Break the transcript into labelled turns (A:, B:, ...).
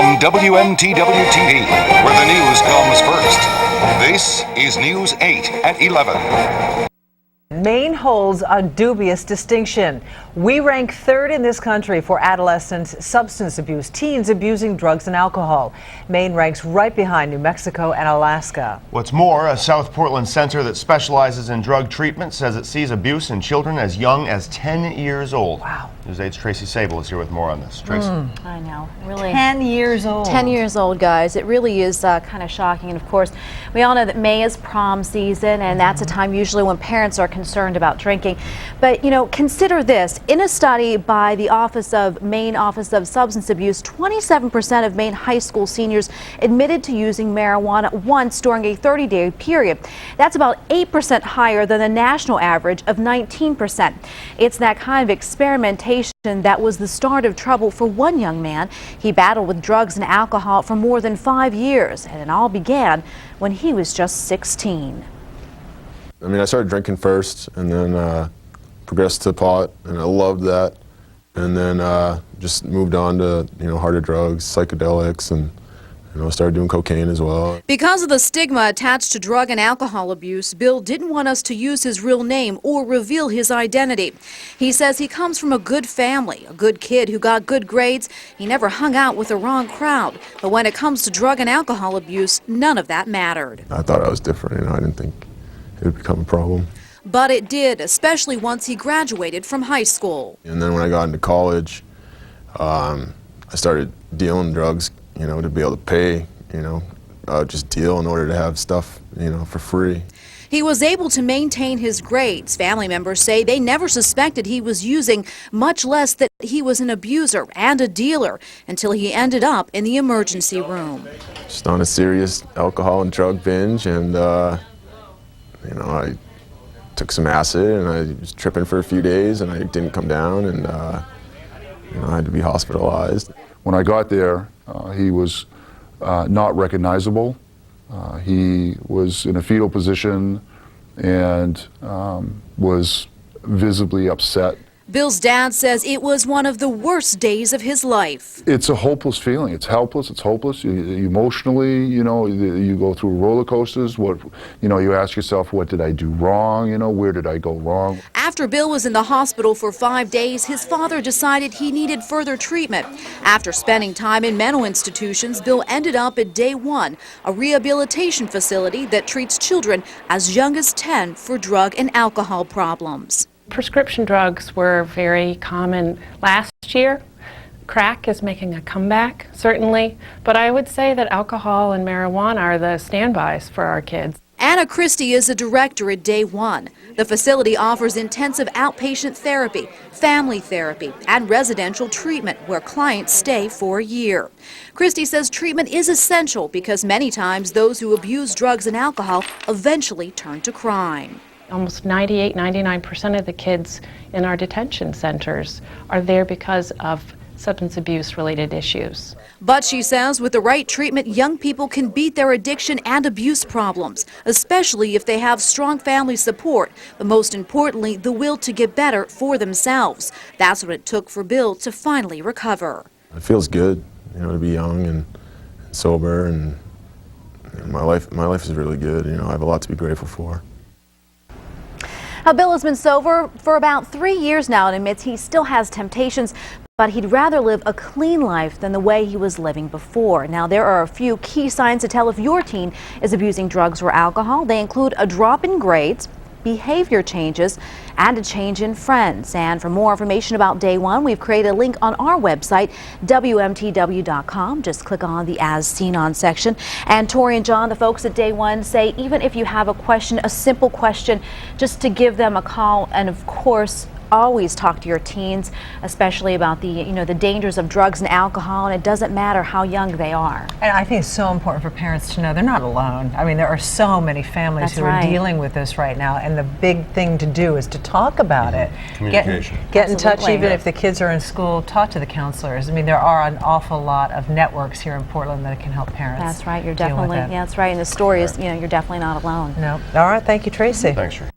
A: From WMTW TV, where the news comes first, this is News 8 at 11.
B: Maine holds a dubious distinction. We rank third in this country for adolescents' substance abuse, teens abusing drugs and alcohol. Maine ranks right behind New Mexico and Alaska.
C: What's more, a South Portland center that specializes in drug treatment says it sees abuse in children as young as 10 years old.
B: Wow.
C: News 8's Tracy Sable is here with more on this. Tracy.
D: I know, really.
B: 10 years old.
D: 10 years old, guys. It really is kind of shocking. And of course, we all know that May is prom season, and that's a time usually when parents are concerned about drinking. But, you know, consider this. In a study by the Maine Office of Substance Abuse, 27% of Maine high school seniors admitted to using marijuana once during a 30-day period. That's about 8% higher than the national average of 19%. It's that kind of experimentation that was the start of trouble for one young man. He battled with drugs and alcohol for more than 5 years, and it all began when he was just 16.
E: I mean, I started drinking first, and then progressed to pot, and I loved that. And then just moved on to, harder drugs, psychedelics, and started doing cocaine as well.
F: Because of the stigma attached to drug and alcohol abuse, Bill didn't want us to use his real name or reveal his identity. He says he comes from a good family, a good kid who got good grades. He never hung out with the wrong crowd. But when it comes to drug and alcohol abuse, none of that mattered.
E: I thought I was different, I didn't think it would become a problem.
F: But it did, especially once he graduated from high school.
E: And then when I got into college, I started dealing drugs, to be able to pay, just deal in order to have stuff, for free.
F: He was able to maintain his grades. Family members say they never suspected he was using, much less that he was an abuser and a dealer, until he ended up in the emergency room.
E: Just on a serious alcohol and drug binge, and I took some acid, and I was tripping for a few days, and I didn't come down, and I had to be hospitalized.
G: When I got there, he was not recognizable. He was in a fetal position and was visibly upset.
F: Bill's dad says it was one of the worst days of his life.
G: It's a hopeless feeling. It's helpless. It's hopeless. Emotionally, you go through roller coasters. You ask yourself, what did I do wrong? Where did I go wrong?
F: After Bill was in the hospital for 5 days, his father decided he needed further treatment. After spending time in mental institutions, Bill ended up at Day One, a rehabilitation facility that treats children as young as 10 for drug and alcohol problems.
H: Prescription drugs were very common last year. Crack is making a comeback, certainly, but I would say that alcohol and marijuana are the standbys for our kids.
F: Anna Christie is a director at Day One. The facility offers intensive outpatient therapy, family therapy, and residential treatment where clients stay for a year. Christie says treatment is essential because many times those who abuse drugs and alcohol eventually turn to crime.
H: Almost 99% of the kids in our detention centers are there because of substance abuse related issues.
F: But she says with the right treatment, young people can beat their addiction and abuse problems, especially if they have strong family support, but most importantly, the will to get better for themselves. That's what it took for Bill to finally recover.
E: It feels good, to be young and sober, and my life is really good. I have a lot to be grateful for.
D: Bill has been sober for about 3 years now and admits he still has temptations, but he'd rather live a clean life than the way he was living before. Now, there are a few key signs to tell if your teen is abusing drugs or alcohol. They include a drop in grades, behavior changes, and a change in friends. And for more information about Day One, we've created a link on our website, WMTW.com. Just click on the As Seen On section. And Tori and John, the folks at Day One, say even if you have a question, a simple question, just to give them a call, and of course, always talk to your teens, especially about the dangers of drugs and alcohol, and it doesn't matter how young they are.
B: And I think it's so important for parents to know they're not alone. I mean, there are so many families who are dealing with this right now, and the big thing to do is to talk about it.
C: Communication.
B: Get in touch, even if the kids are in school, talk to the counselors. I mean, there are an awful lot of networks here in Portland that can help parents.
D: That's right, you're definitely, that's right, and the story is, you're definitely not alone.
B: No. All right, thank you, Tracy.
C: Thanks, Tracy.